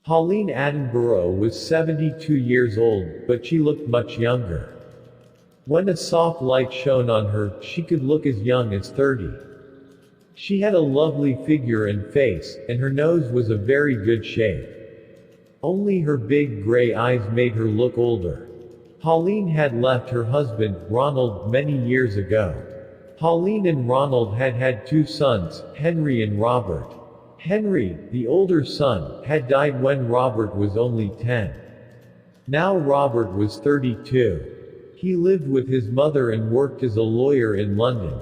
Pauline Attenborough was 72 years old, but she looked much younger. When a soft light shone on her, she could look as young as 30. She had a lovely figure and face, and her nose was a very good shape. Only her big gray eyes made her look older. Pauline had left her husband, Ronald, many years ago. Pauline and Ronald had had two sons, Henry and Robert. Henry, the older son, had died when Robert was only 10. Now Robert was 32. He lived with his mother and worked as a lawyer in London.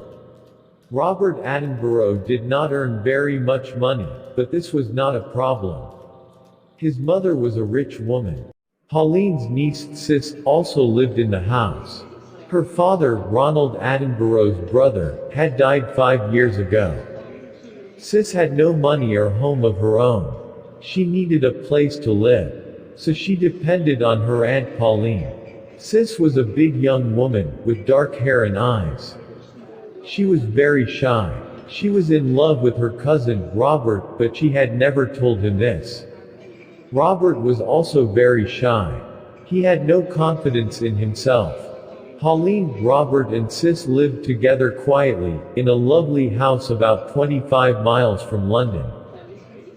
Robert Attenborough did not earn very much money, but this was not a problem. His mother was a rich woman. Pauline's niece, Sis, also lived in the house. Her father, Ronald Attenborough's brother, had died 5 years ago. Sis had no money or home of her own. She needed a place to live. So she depended on her Aunt Pauline. Sis was a big young woman, with dark hair and eyes. She was very shy. She was in love with her cousin, Robert, but she had never told him this. Robert was also very shy. He had no confidence in himself. Pauline, Robert and Sis lived together quietly, in a lovely house about 25 miles from London.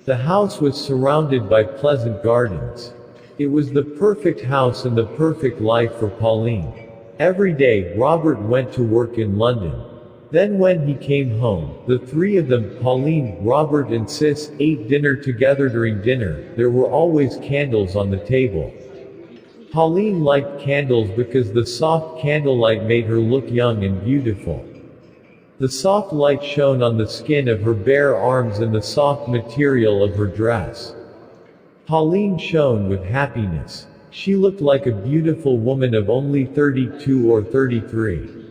The house was surrounded by pleasant gardens. It was the perfect house and the perfect life for Pauline. Every day, Robert went to work in London. Then when he came home, the three of them, Pauline, Robert and Sis, ate dinner together. During dinner, there were always candles on the table. Pauline liked candles because the soft candlelight made her look young and beautiful. The soft light shone on the skin of her bare arms and the soft material of her dress. Pauline shone with happiness. She looked like a beautiful woman of only 32 or 33.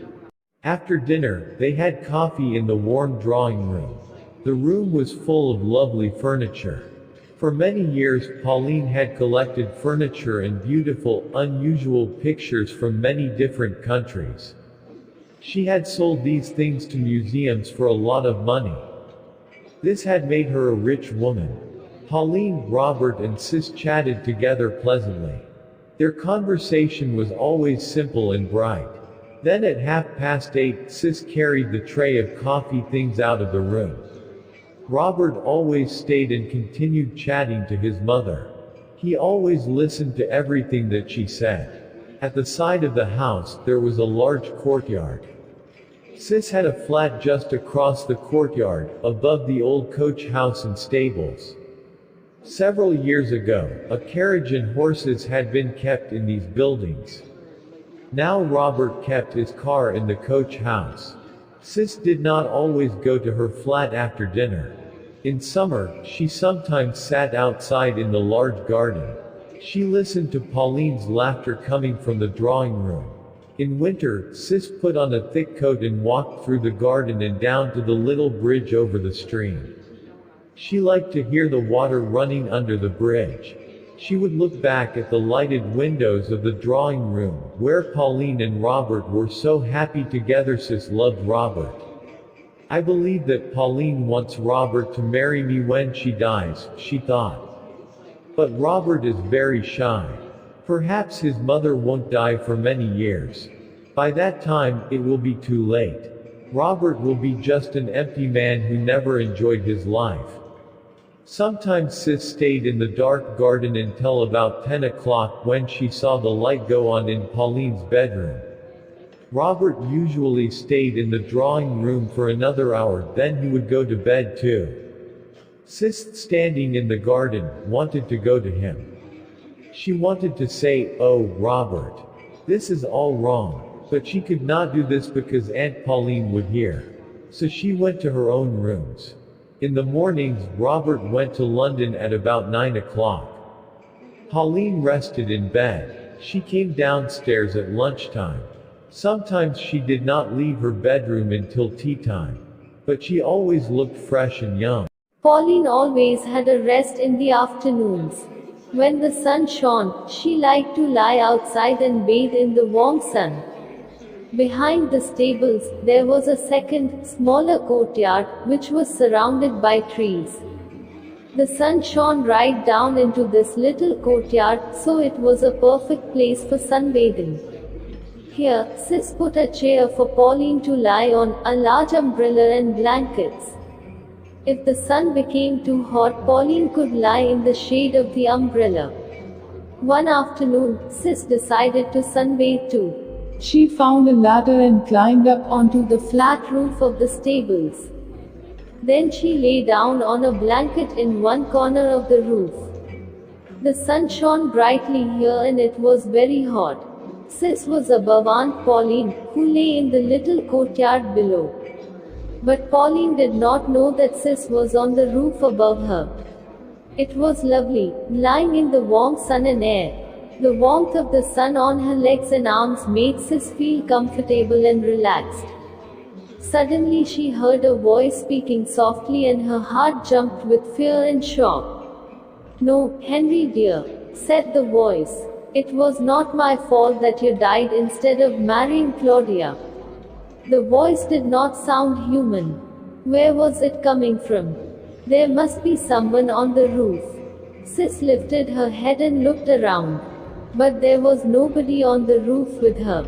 After dinner, they had coffee in the warm drawing room. The room was full of lovely furniture. For many years, Pauline had collected furniture and beautiful, unusual pictures from many different countries. She had sold these things to museums for a lot of money. This had made her a rich woman. Pauline, Robert and Sis chatted together pleasantly. Their conversation was always simple and bright. Then at 8:30, Sis carried the tray of coffee things out of the room. Robert always stayed and continued chatting to his mother. He always listened to everything that she said. At the side of the house, there was a large courtyard. Sis had a flat just across the courtyard, above the old coach house and stables. Several years ago, a carriage and horses had been kept in these buildings. Now Robert kept his car in the coach house. Sis did not always go to her flat after dinner. In summer, she sometimes sat outside in the large garden. She listened to Pauline's laughter coming from the drawing room. In winter, Sis put on a thick coat and walked through the garden and down to the little bridge over the stream. She liked to hear the water running under the bridge. She would look back at the lighted windows of the drawing room, where Pauline and Robert were so happy together. Sis loved Robert. I believe that Pauline wants Robert to marry me when she dies, she thought. But Robert is very shy. Perhaps his mother won't die for many years. By that time, it will be too late. Robert will be just an empty man who never enjoyed his life. Sometimes Sis stayed in the dark garden until about 10 o'clock when she saw the light go on in Pauline's bedroom. Robert usually stayed in the drawing room for another hour, then he would go to bed too. Sis, standing in the garden, wanted to go to him. She wanted to say, "Oh, Robert, this is all wrong," but she could not do this because Aunt Pauline would hear. So she went to her own rooms. In the mornings, Robert went to London at about 9 o'clock. Pauline rested in bed. She came downstairs at lunchtime. Sometimes she did not leave her bedroom until tea time. But she always looked fresh and young. Pauline always had a rest in the afternoons. When the sun shone, she liked to lie outside and bathe in the warm sun. Behind the stables, there was a second, smaller courtyard, which was surrounded by trees. The sun shone right down into this little courtyard, so it was a perfect place for sunbathing. Here, Sis put a chair for Pauline to lie on, a large umbrella and blankets. If the sun became too hot, Pauline could lie in the shade of the umbrella. One afternoon, Sis decided to sunbathe too. She found a ladder and climbed up onto the flat roof of the stables. Then she lay down on a blanket in one corner of the roof. The sun shone brightly here and it was very hot. Sis was above Aunt Pauline, who lay in the little courtyard below. But Pauline did not know that Sis was on the roof above her. It was lovely, lying in the warm sun and air. The warmth of the sun on her legs and arms made Sis feel comfortable and relaxed. Suddenly she heard a voice speaking softly and her heart jumped with fear and shock. "No, Henry dear," said the voice. "It was not my fault that you died instead of marrying Claudia." The voice did not sound human. Where was it coming from? There must be someone on the roof. Sis lifted her head and looked around. But there was nobody on the roof with her.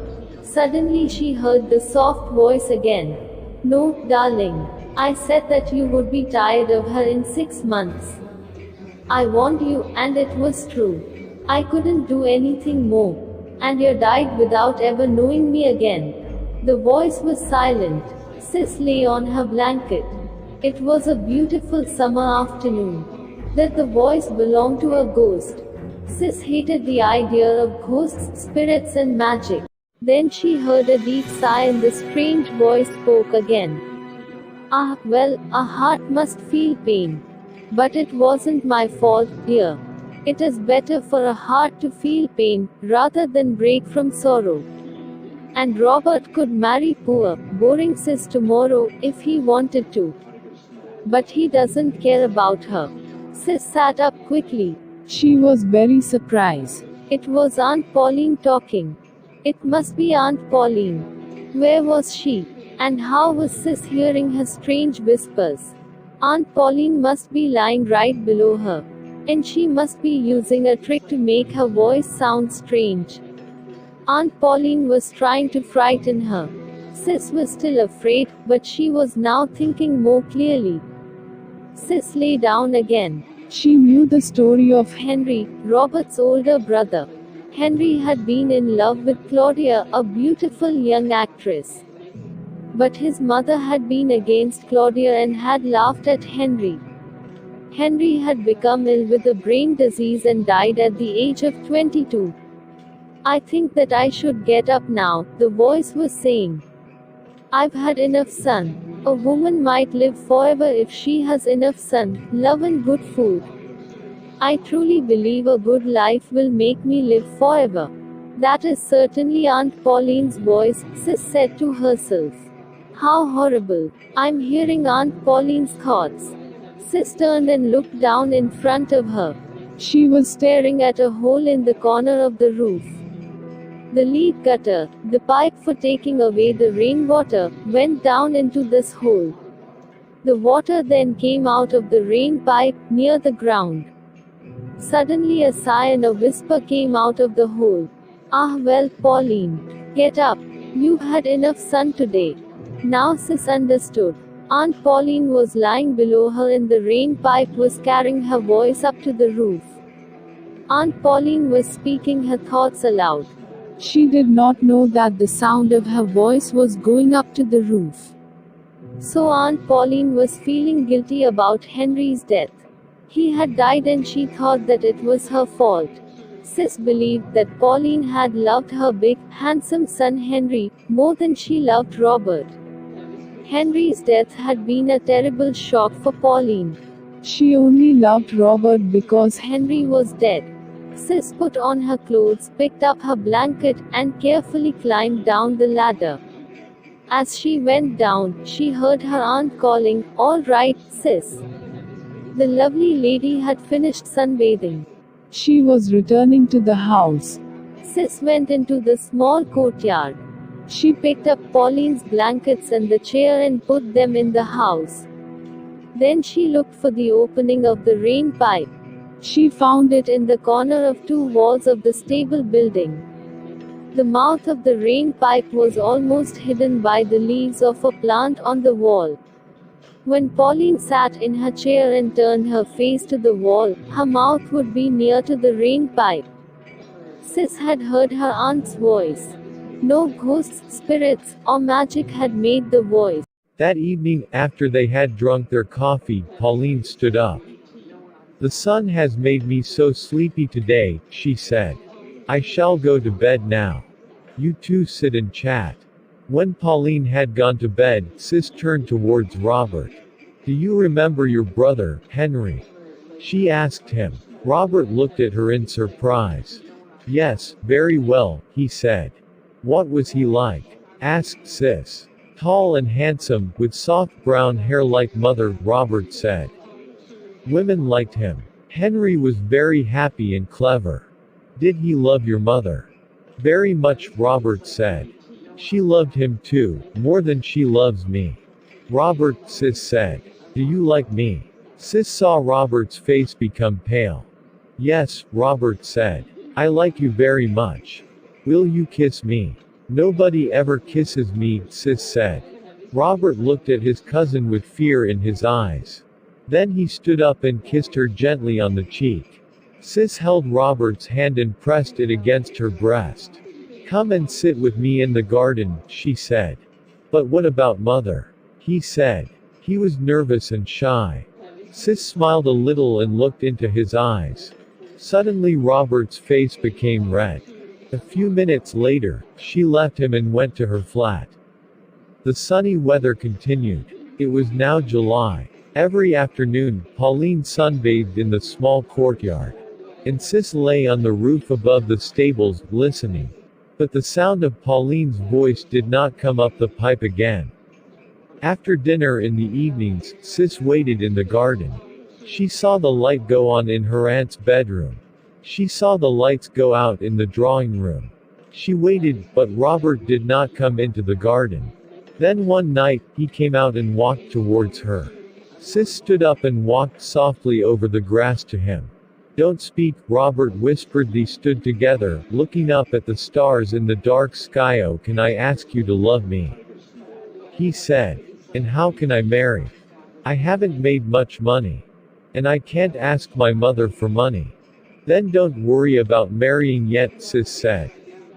Suddenly she heard the soft voice again. "No, darling. I said that you would be tired of her in 6 months. I warned you, and it was true. I couldn't do anything more. And you died without ever knowing me again." The voice was silent. Sis lay on her blanket. It was a beautiful summer afternoon. That the voice belonged to a ghost. Sis hated the idea of ghosts, spirits and magic. Then she heard a deep sigh and the strange voice spoke again. "Ah, well, a heart must feel pain. But it wasn't my fault, dear. It is better for a heart to feel pain, rather than break from sorrow. And Robert could marry poor, boring Sis tomorrow, if he wanted to. But he doesn't care about her." Sis sat up quickly. She was very surprised. It was Aunt Pauline talking. It must be Aunt Pauline. Where was she? And how was Sis hearing her strange whispers? Aunt Pauline must be lying right below her. And she must be using a trick to make her voice sound strange. Aunt Pauline was trying to frighten her. Sis was still afraid, but she was now thinking more clearly. Sis lay down again. She knew the story of Henry, Robert's older brother. Henry had been in love with Claudia, a beautiful young actress. But his mother had been against Claudia and had laughed at Henry. Henry had become ill with a brain disease and died at the age of 22. "I think that I should get up now," the voice was saying. "I've had enough sun. A woman might live forever if she has enough sun, love and good food. I truly believe a good life will make me live forever." "That is certainly Aunt Pauline's voice," Sis said to herself. "How horrible. I'm hearing Aunt Pauline's thoughts." Sis turned and looked down in front of her. She was staring at a hole in the corner of the roof. The lead gutter, the pipe for taking away the rainwater, went down into this hole. The water then came out of the rain pipe, near the ground. Suddenly a sigh and a whisper came out of the hole. "Ah well, Pauline. Get up. You've had enough sun today." Now Sis understood. Aunt Pauline was lying below her and the rain pipe was carrying her voice up to the roof. Aunt Pauline was speaking her thoughts aloud. She did not know that the sound of her voice was going up to the roof. So Aunt Pauline was feeling guilty about Henry's death. He had died and she thought that it was her fault. Sis believed that Pauline had loved her big, handsome son Henry, more than she loved Robert. Henry's death had been a terrible shock for Pauline. She only loved Robert because Henry was dead. Sis put on her clothes, picked up her blanket, and carefully climbed down the ladder. As she went down, she heard her aunt calling, "All right, Sis." The lovely lady had finished sunbathing. She was returning to the house. Sis went into the small courtyard. She picked up Pauline's blankets and the chair and put them in the house. Then she looked for the opening of the rain pipe. She found it in the corner of two walls of the stable building. The mouth of the rain pipe was almost hidden by the leaves of a plant on the wall. When Pauline sat in her chair and turned her face to the wall, her mouth would be near to the rain pipe. Sis had heard her aunt's voice. No ghosts, spirits, or magic had made the voice. That evening, after they had drunk their coffee, Pauline stood up. "The sun has made me so sleepy today," she said. "I shall go to bed now. You two sit and chat." When Pauline had gone to bed, Sis turned towards Robert. "Do you remember your brother, Henry?" she asked him. Robert looked at her in surprise. "Yes, very well," he said. "What was he like?" asked Sis. "Tall and handsome, with soft brown hair like mother," Robert said. "Women liked him. Henry was very happy and clever." "Did he love your mother?" "Very much," Robert said. "She loved him too, more than she loves me." "Robert," Sis said. "Do you like me?" Sis saw Robert's face become pale. "Yes," Robert said. "I like you very much. Will you kiss me?" "Nobody ever kisses me," Sis said. Robert looked at his cousin with fear in his eyes. Then he stood up and kissed her gently on the cheek. Sis held Robert's hand and pressed it against her breast. "Come and sit with me in the garden," she said. "But what about mother?" he said. He was nervous and shy. Sis smiled a little and looked into his eyes. Suddenly Robert's face became red. A few minutes later, she left him and went to her flat. The sunny weather continued. It was now July. Every afternoon, Pauline sunbathed in the small courtyard. And Sis lay on the roof above the stables, listening. But the sound of Pauline's voice did not come up the pipe again. After dinner in the evenings, Sis waited in the garden. She saw the light go on in her aunt's bedroom. She saw the lights go out in the drawing room. She waited, but Robert did not come into the garden. Then one night, he came out and walked towards her. Sis stood up and walked softly over the grass to him. "Don't speak," Robert whispered. They stood together, looking up at the stars in the dark sky. "Oh, can I ask you to love me?" he said. "And how can I marry? I haven't made much money. And I can't ask my mother for money." "Then don't worry about marrying yet," Sis said.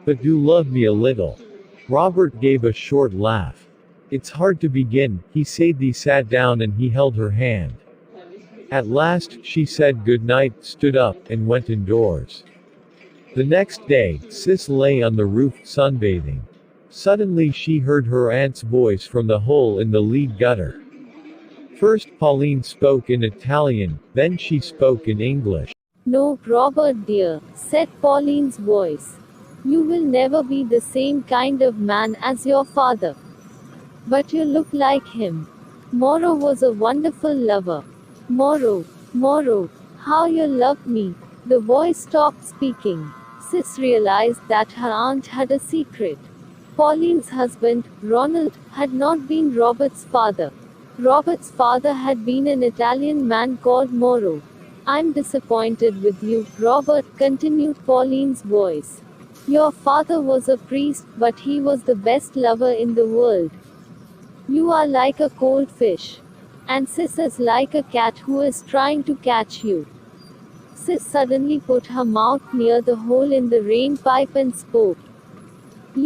"But do love me a little." Robert gave a short laugh. "It's hard to begin," he said. They sat down and he held her hand. At last, she said good night, stood up, and went indoors. The next day, Sis lay on the roof, sunbathing. Suddenly she heard her aunt's voice from the hole in the lead gutter. First Pauline spoke in Italian, then she spoke in English. "No, Robert dear," said Pauline's voice. "You will never be the same kind of man as your father. But you look like him. Moro was a wonderful lover. Moro, Moro, how you loved me." The voice stopped speaking. Sis realized that her aunt had a secret. Pauline's husband, Ronald, had not been Robert's father. Robert's father had been an Italian man called Moro. "I'm disappointed with you, Robert," continued Pauline's voice. "Your father was a priest, but he was the best lover in the world. You are like a cold fish. And Sis is like a cat who is trying to catch you." Sis suddenly put her mouth near the hole in the rain pipe and spoke.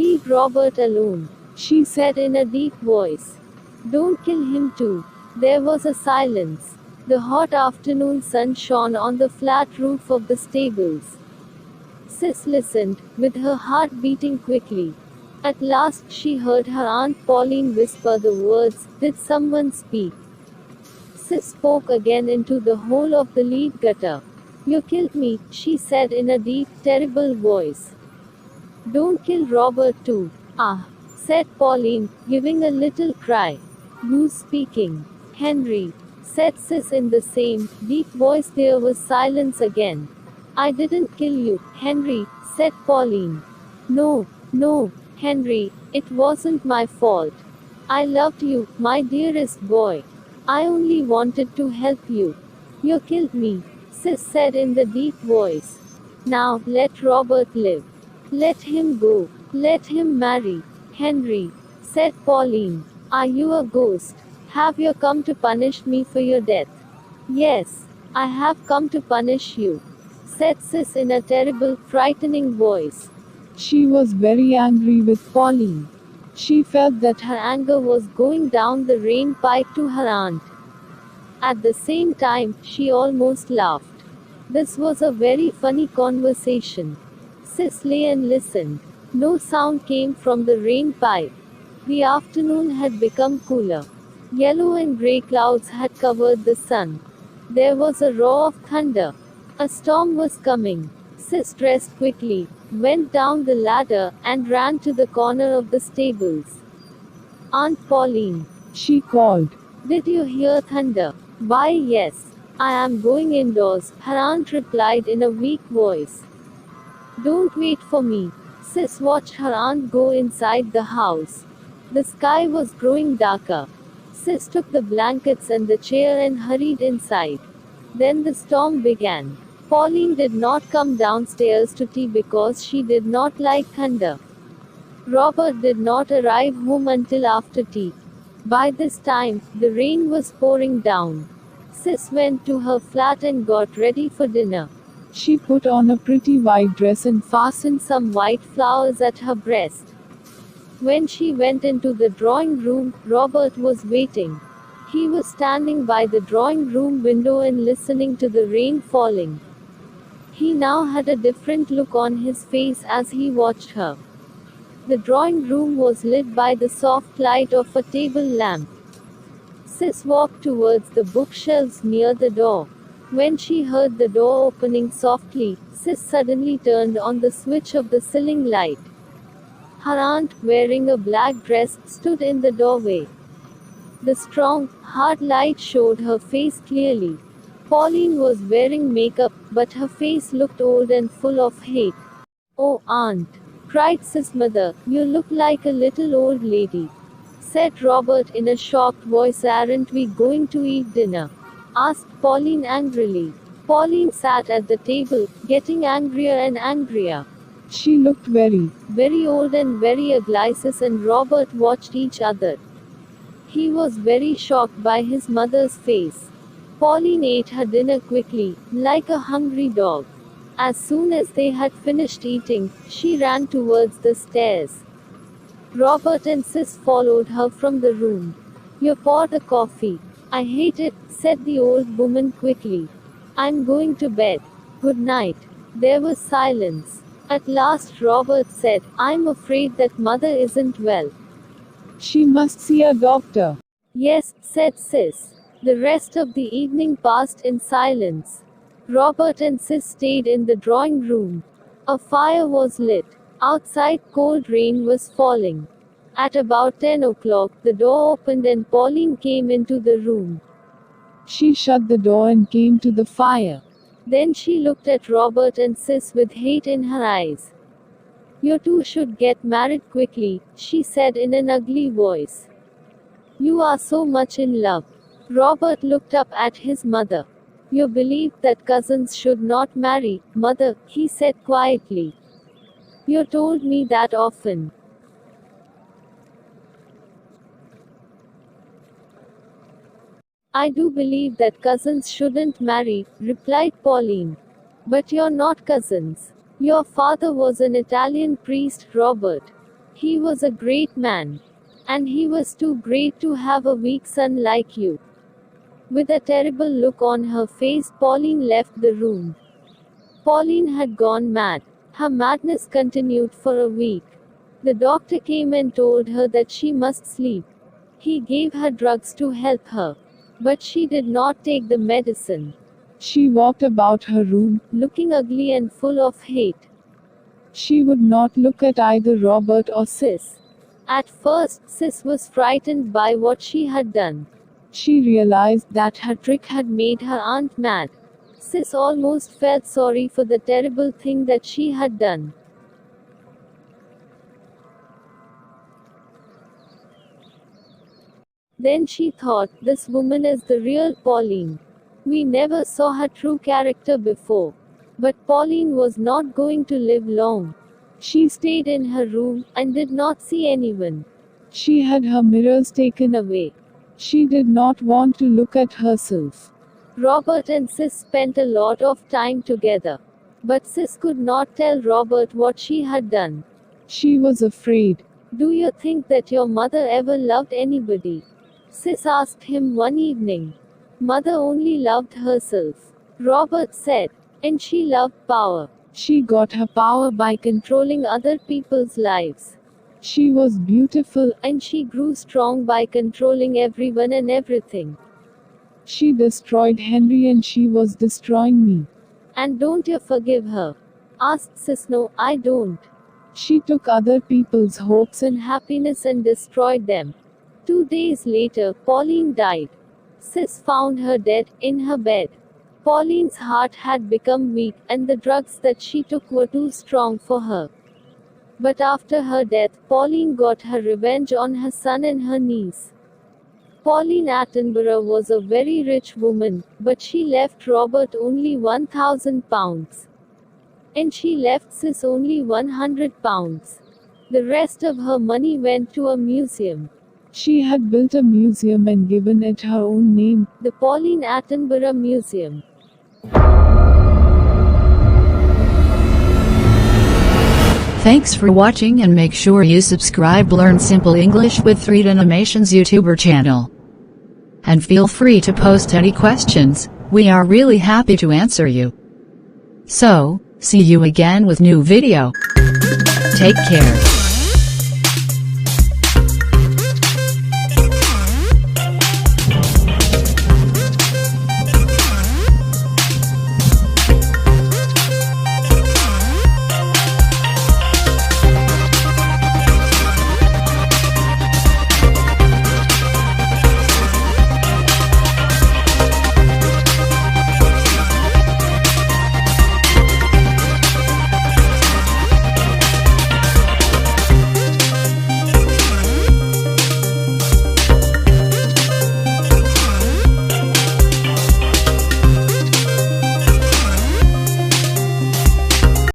"Leave Robert alone," she said in a deep voice. "Don't kill him too." There was a silence. The hot afternoon sun shone on the flat roof of the stables. Sis listened, with her heart beating quickly. At last she heard her Aunt Pauline whisper the words, "Did someone speak?" Sis spoke again into the hole of the lead gutter. "You killed me," she said in a deep, terrible voice. "Don't kill Robert too." "Ah," said Pauline, giving a little cry. "Who's speaking?" "Henry," said Sis in the same, deep voice. There was silence again. "I didn't kill you, Henry," said Pauline. "No, no, Henry, it wasn't my fault. I loved you, my dearest boy. I only wanted to help you. You killed me, Sis said in the deep voice. Now, let Robert live. Let him go. Let him marry. Henry, said Pauline. Are you a ghost? Have you come to punish me for your death? Yes, I have come to punish you, said Sis in a terrible, frightening voice. She was very angry with Pauline. She felt that her anger was going down the rain pipe to her aunt. At the same time, she almost laughed. This was a very funny conversation. Sis lay and listened. No sound came from the rain pipe. The afternoon had become cooler. Yellow and grey clouds had covered the sun. There was a roar of thunder. A storm was coming. Sis dressed quickly, went down the ladder, and ran to the corner of the stables. Aunt Pauline, she called. Did you hear thunder? Why, yes. I am going indoors, her aunt replied in a weak voice. Don't wait for me. Sis watched her aunt go inside the house. The sky was growing darker. Sis took the blankets and the chair and hurried inside. Then the storm began. Pauline did not come downstairs to tea because she did not like thunder. Robert did not arrive home until after tea. By this time, the rain was pouring down. Sis went to her flat and got ready for dinner. She put on a pretty white dress and fastened some white flowers at her breast. When she went into the drawing room, Robert was waiting. He was standing by the drawing room window and listening to the rain falling. He now had a different look on his face as he watched her. The drawing room was lit by the soft light of a table lamp. Sis walked towards the bookshelves near the door. When she heard the door opening softly, Sis suddenly turned on the switch of the ceiling light. Her aunt, wearing a black dress, stood in the doorway. The strong, hard light showed her face clearly. Pauline was wearing makeup, but her face looked old and full of hate. Oh, Aunt! Cried Sis' mother, you look like a little old lady. Said Robert in a shocked voice. Aren't we going to eat dinner? Asked Pauline angrily. Pauline sat at the table, getting angrier and angrier. She looked very old and very ugly. Sis and Robert watched each other. He was very shocked by his mother's face. Pauline ate her dinner quickly, like a hungry dog. As soon as they had finished eating, she ran towards the stairs. Robert and Sis followed her from the room. You poured the coffee. I hate it, said the old woman quickly. I'm going to bed. Good night. There was silence. At last Robert said, I'm afraid that mother isn't well. She must see a doctor. Yes, said Sis. The rest of the evening passed in silence. Robert and Sis stayed in the drawing room. A fire was lit. Outside, cold rain was falling. At about 10 o'clock, the door opened and Pauline came into the room. She shut the door and came to the fire. Then she looked at Robert and Sis with hate in her eyes. You two should get married quickly, she said in an ugly voice. You are so much in love. Robert looked up at his mother. You believe that cousins should not marry, mother, he said quietly. You told me that often. I do believe that cousins shouldn't marry, replied Pauline. But you're not cousins. Your father was an Italian priest, Robert. He was a great man. And he was too great to have a weak son like you. With a terrible look on her face, Pauline left the room. Pauline had gone mad. Her madness continued for a week. The doctor came and told her that she must sleep. He gave her drugs to help her. But she did not take the medicine. She walked about her room, looking ugly and full of hate. She would not look at either Robert or Sis. At first, Sis was frightened by what she had done. She realized that her trick had made her aunt mad. Sis almost felt sorry for the terrible thing that she had done. Then she thought, this woman is the real Pauline. We never saw her true character before. But Pauline was not going to live long. She stayed in her room and did not see anyone. She had her mirrors taken away. She did not want to look at herself. Robert and Sis spent a lot of time together. But Sis could not tell Robert what she had done. She was afraid. Do you think that your mother ever loved anybody? Sis asked him one evening. Mother only loved herself. Robert said. And she loved power. She got her power by controlling other people's lives. She was beautiful, and she grew strong by controlling everyone and everything. She destroyed Henry and she was destroying me. And don't you forgive her? Asked Sis. No, I don't. She took other people's hopes and happiness and destroyed them. 2 days later, Pauline died. Sis found her dead, in her bed. Pauline's heart had become weak, and the drugs that she took were too strong for her. But after her death, Pauline got her revenge on her son and her niece. Pauline Attenborough was a very rich woman, but she left Robert only £1,000. And she left Sis only £100. The rest of her money went to a museum. She had built a museum and given it her own name, the Pauline Attenborough Museum. Thanks for watching, and make sure you subscribe. Learn Simple English with 3D Animations YouTuber channel. And feel free to post any questions, we are really happy to answer you. So, see you again with new video. Take care.